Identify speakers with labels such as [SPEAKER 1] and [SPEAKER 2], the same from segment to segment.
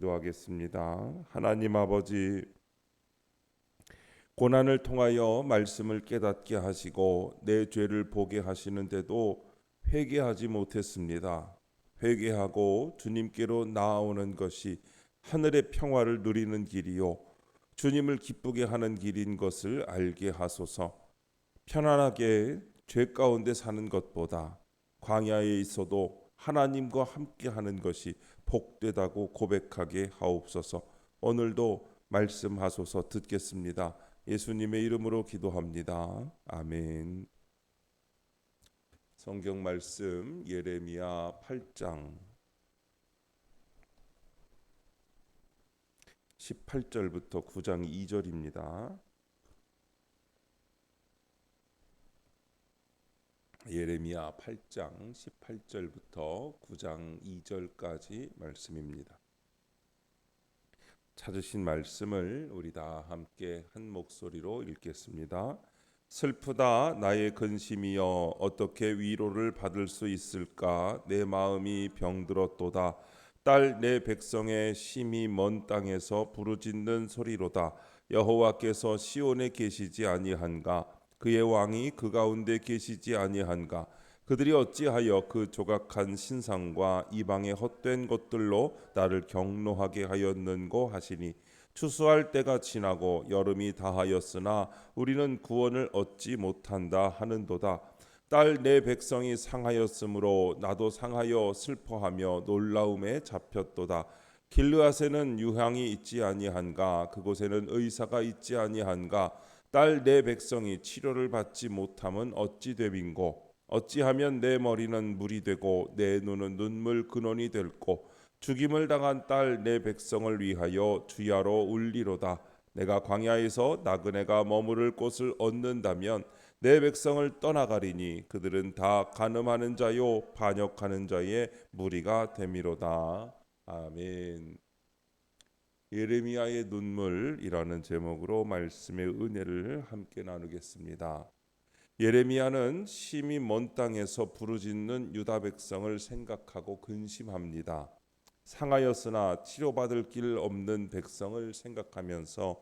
[SPEAKER 1] 기도하겠습니다. 하나님 아버지, 고난을 통하여 말씀을 깨닫게 하시고 내 죄를 보게 하시는데도 회개하지 못했습니다. 회개하고 주님께로 나아오는 것이 하늘의 평화를 누리는 길이요 주님을 기쁘게 하는 길인 것을 알게 하소서. 편안하게 죄 가운데 사는 것보다 광야에 있어도 하나님과 함께 하는 것이 복되다고 고백하게 하옵소서. 오늘도 말씀하소서. 듣겠습니다. 예수님의 이름으로 기도합니다. 아멘. 성경 말씀 예레미야 8장 18절부터 9장 2절입니다. 예레미야 8장 18절부터 9장 2절까지 말씀입니다. 찾으신 말씀을 우리 다 함께 한 목소리로 읽겠습니다. 슬프다 나의 근심이여, 어떻게 위로를 받을 수 있을까? 내 마음이 병들었도다. 딸 내 백성의 심히 먼 땅에서 부르짖는 소리로다. 여호와께서 시온에 계시지 아니한가? 그의 왕이 그 가운데 계시지 아니한가? 그들이 어찌하여 그 조각한 신상과 이방의 헛된 것들로 나를 경노하게 하였는고 하시니, 추수할 때가 지나고 여름이 다하였으나 우리는 구원을 얻지 못한다 하는도다. 딸 내 백성이 상하였으므로 나도 상하여 슬퍼하며 놀라움에 잡혔도다. 길르앗에는 유향이 있지 아니한가? 그곳에는 의사가 있지 아니한가? 딸 내 백성이 치료를 받지 못함은 어찌 됨인고? 어찌하면 내 머리는 물이 되고 내 눈은 눈물 근원이 될꼬? 죽임을 당한 딸 내 백성을 위하여 주야로 울리로다. 내가 광야에서 나그네가 머무를 곳을 얻는다면 내 백성을 떠나가리니 그들은 다 간음하는 자요 반역하는 자의 무리가 됨이로다. 아멘. 예레미야의 눈물이라는 제목으로 말씀의 은혜를 함께 나누겠습니다. 예레미야는 심히 먼 땅에서 부르짖는 유다 백성을 생각하고 근심합니다. 상하였으나 치료받을 길 없는 백성을 생각하면서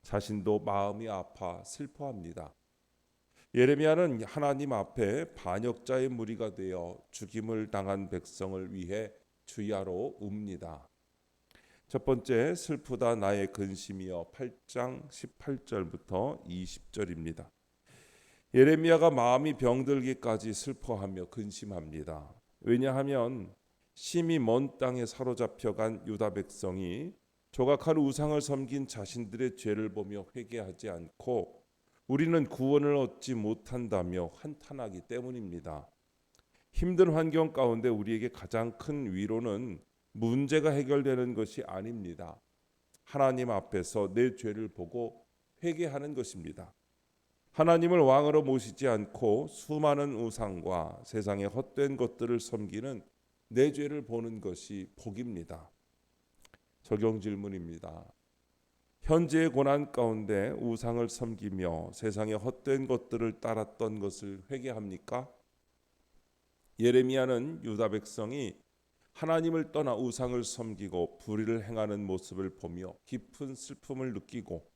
[SPEAKER 1] 자신도 마음이 아파 슬퍼합니다. 예레미야는 하나님 앞에 반역자의 무리가 되어 죽임을 당한 백성을 위해 주야로 웁니다. 첫 번째, 슬프다 나의 근심이여, 8장 18절부터 20절입니다. 예레미야가 마음이 병들기까지 슬퍼하며 근심합니다. 왜냐하면 심히 먼 땅에 사로잡혀간 유다 백성이 조각한 우상을 섬긴 자신들의 죄를 보며 회개하지 않고 우리는 구원을 얻지 못한다며 한탄하기 때문입니다. 힘든 환경 가운데 우리에게 가장 큰 위로는 문제가 해결되는 것이 아닙니다. 하나님 앞에서 내 죄를 보고 회개하는 것입니다. 하나님을 왕으로 모시지 않고 수많은 우상과 세상의 헛된 것들을 섬기는 내 죄를 보는 것이 복입니다. 적용 질문입니다. 현재의 고난 가운데 우상을 섬기며 세상의 헛된 것들을 따랐던 것을 회개합니까? 예레미야는 유다 백성이 하나님을 떠나 우상을 섬기고 불의를 행하는 모습을 보며 깊은 슬픔을 느끼고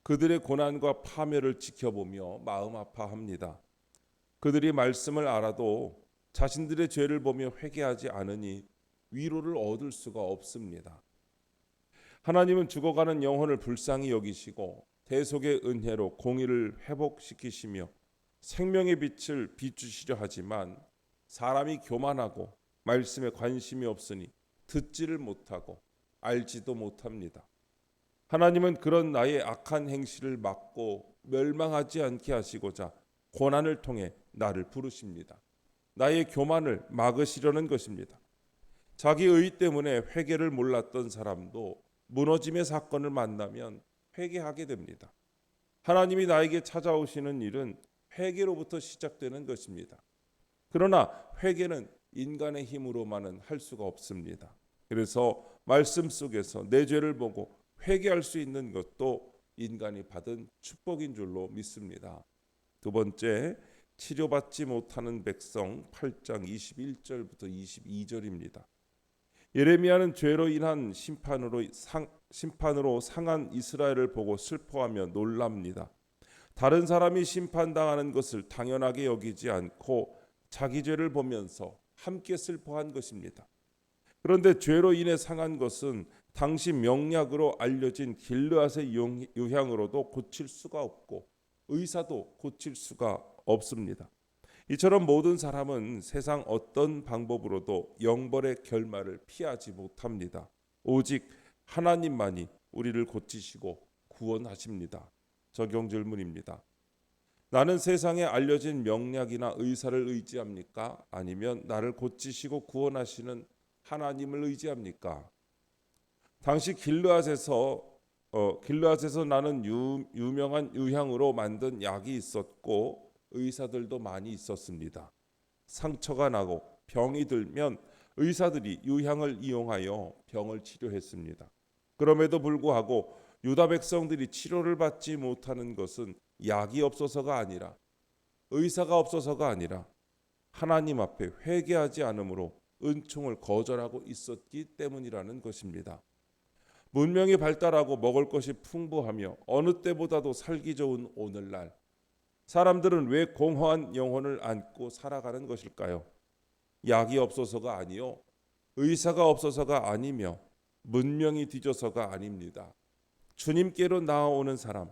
[SPEAKER 1] 그들의 고난과 파멸을 지켜보며 마음 아파합니다. 그들이 말씀을 알아도 자신들의 죄를 보며 회개하지 않으니 위로를 얻을 수가 없습니다. 하나님은 죽어가는 영혼을 불쌍히 여기시고 대속의 은혜로 공의를 회복시키시며 생명의 빛을 비추시려 하지만 사람이 교만하고 말씀에 관심이 없으니 듣지를 못하고 알지도 못합니다. 하나님은 그런 나의 악한 행실을 막고 멸망하지 않게 하시고자 고난을 통해 나를 부르십니다. 나의 교만을 막으시려는 것입니다. 자기 의 때문에 회개를 몰랐던 사람도 무너짐의 사건을 만나면 회개하게 됩니다. 하나님이 나에게 찾아오시는 일은 회개로부터 시작되는 것입니다. 그러나 회개는 인간의 힘으로만은 할 수가 없습니다. 그래서 말씀 속에서 내 죄를 보고 회개할 수 있는 것도 인간이 받은 축복인 줄로 믿습니다. 두 번째, 치료받지 못하는 백성, 8장 21절부터 22절입니다. 예레미야는 죄로 인한 심판으로 상한 이스라엘을 보고 슬퍼하며 놀랍니다. 다른 사람이 심판당하는 것을 당연하게 여기지 않고 자기 죄를 보면서 함께 슬퍼한 것입니다. 그런데 죄로 인해 상한 것은 당시 명약으로 알려진 길르앗의 유향으로도 고칠 수가 없고 의사도 고칠 수가 없습니다. 이처럼 모든 사람은 세상 어떤 방법으로도 영벌의 결말을 피하지 못합니다. 오직 하나님만이 우리를 고치시고 구원하십니다. 적용 질문입니다. 나는 세상에 알려진 명약이나 의사를 의지합니까? 아니면 나를 고치시고 구원하시는 하나님을 의지합니까? 당시 길르앗에서 나는 유명한 유향으로 만든 약이 있었고 의사들도 많이 있었습니다. 상처가 나고 병이 들면 의사들이 유향을 이용하여 병을 치료했습니다. 그럼에도 불구하고 유다 백성들이 치료를 받지 못하는 것은 약이 없어서가 아니라 의사가 없어서가 아니라 하나님 앞에 회개하지 않으므로 은총을 거절하고 있었기 때문이라는 것입니다. 문명이 발달하고 먹을 것이 풍부하며 어느 때보다도 살기 좋은 오늘날 사람들은 왜 공허한 영혼을 안고 살아가는 것일까요? 약이 없어서가 아니요, 의사가 없어서가 아니며 문명이 뒤져서가 아닙니다. 주님께로 나아오는 사람,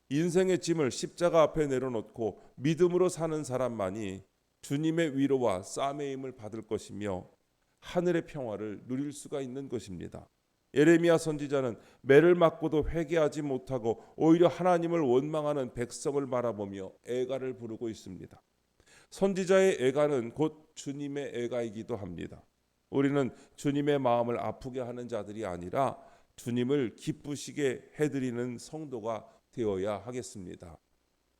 [SPEAKER 1] 인생의 짐을 십자가 앞에 내려놓고 믿음으로 사는 사람만이 주님의 위로와 싸매임을 받을 것이며 하늘의 평화를 누릴 수가 있는 것입니다. 예레미야 선지자는 매를 맞고도 회개하지 못하고 오히려 하나님을 원망하는 백성을 바라보며 애가를 부르고 있습니다. 선지자의 애가는 곧 주님의 애가이기도 합니다. 우리는 주님의 마음을 아프게 하는 자들이 아니라 주님을 기쁘시게 해드리는 성도가 되어야 하겠습니다.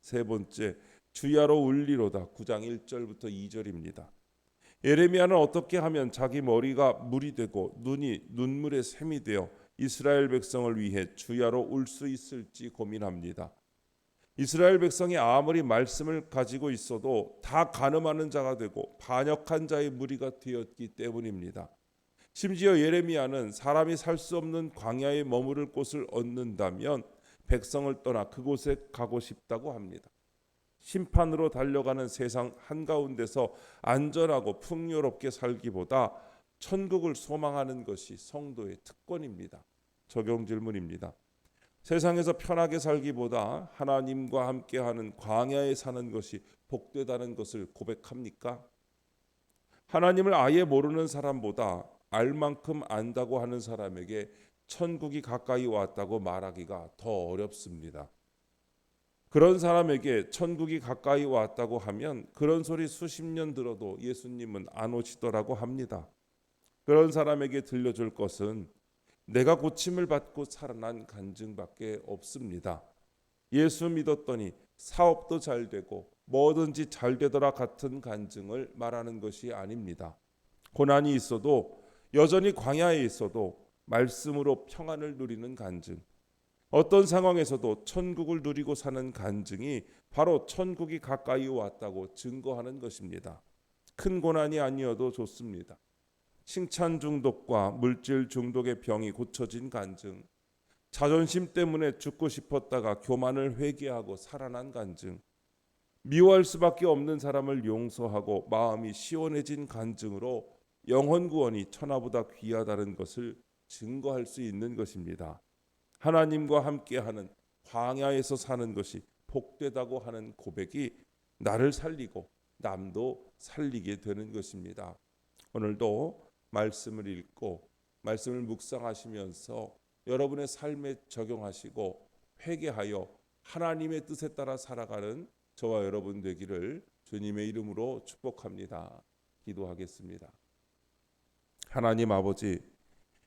[SPEAKER 1] 세 번째, 주야로 울리로다. 9장 1절부터 2절입니다. 예레미야는 어떻게 하면 자기 머리가 물이 되고 눈이 눈물의 샘이 되어 이스라엘 백성을 위해 주야로 울 수 있을지 고민합니다. 이스라엘 백성이 아무리 말씀을 가지고 있어도 다 간음하는 자가 되고 반역한 자의 무리가 되었기 때문입니다. 심지어 예레미야는 사람이 살 수 없는 광야에 머무를 곳을 얻는다면 백성을 떠나 그곳에 가고 싶다고 합니다. 심판으로 달려가는 세상 한가운데서 안전하고 풍요롭게 살기보다 천국을 소망하는 것이 성도의 특권입니다. 적용 질문입니다. 세상에서 편하게 살기보다 하나님과 함께하는 광야에 사는 것이 복되다는 것을 고백합니까? 하나님을 아예 모르는 사람보다 알 만큼 안다고 하는 사람에게 천국이 가까이 왔다고 말하기가 더 어렵습니다. 그런 사람에게 천국이 가까이 왔다고 하면 그런 소리 수십 년 들어도 예수님은 안 오시더라고 합니다. 그런 사람에게 들려줄 것은 내가 고침을 받고 살아난 간증밖에 없습니다. 예수 믿었더니 사업도 잘 되고 뭐든지 잘 되더라 같은 간증을 말하는 것이 아닙니다. 고난이 있어도 여전히 광야에 있어도 말씀으로 평안을 누리는 간증, 어떤 상황에서도 천국을 누리고 사는 간증이 바로 천국이 가까이 왔다고 증거하는 것입니다. 큰 고난이 아니어도 좋습니다. 칭찬 중독과 물질 중독의 병이 고쳐진 간증, 자존심 때문에 죽고 싶었다가 교만을 회개하고 살아난 간증, 미워할 수밖에 없는 사람을 용서하고 마음이 시원해진 간증으로 영혼 구원이 천하보다 귀하다는 것을 증거할 수 있는 것입니다. 하나님과 함께하는 광야에서 사는 것이 복되다고 하는 고백이 나를 살리고 남도 살리게 되는 것입니다. 오늘도 말씀을 읽고 말씀을 묵상하시면서 여러분의 삶에 적용하시고 회개하여 하나님의 뜻에 따라 살아가는 저와 여러분 되기를 주님의 이름으로 축복합니다. 기도하겠습니다. 하나님 아버지,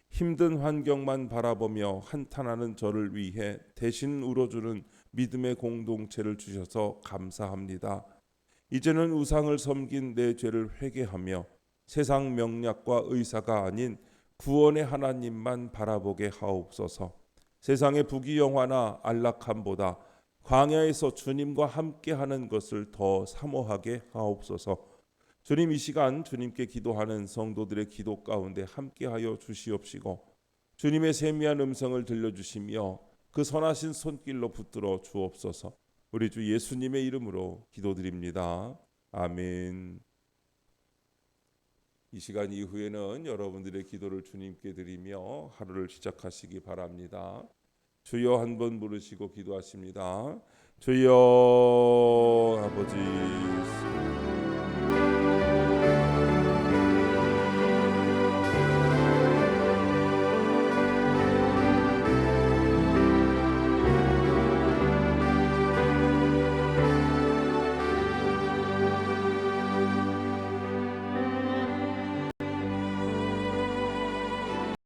[SPEAKER 1] 힘든 환경만 바라보며 한탄하는 저를 위해 대신 울어주는 믿음의 공동체를 주셔서 감사합니다. 이제는 우상을 섬긴 내 죄를 회개하며 세상 명약과 의사가 아닌 구원의 하나님만 바라보게 하옵소서. 세상의 부귀영화나 안락함보다 광야에서 주님과 함께하는 것을 더 사모하게 하옵소서. 주님, 이 시간 주님께 기도하는 성도들의 기도 가운데 함께하여 주시옵시고 주님의 세미한 음성을 들려주시며 그 선하신 손길로 붙들어 주옵소서. 우리 주 예수님의 이름으로 기도드립니다. 아멘. 이 시간 이후에는 여러분들의 기도를 주님께 드리며 하루를 시작하시기 바랍니다. 주여 한번 부르시고 기도하십니다. 주여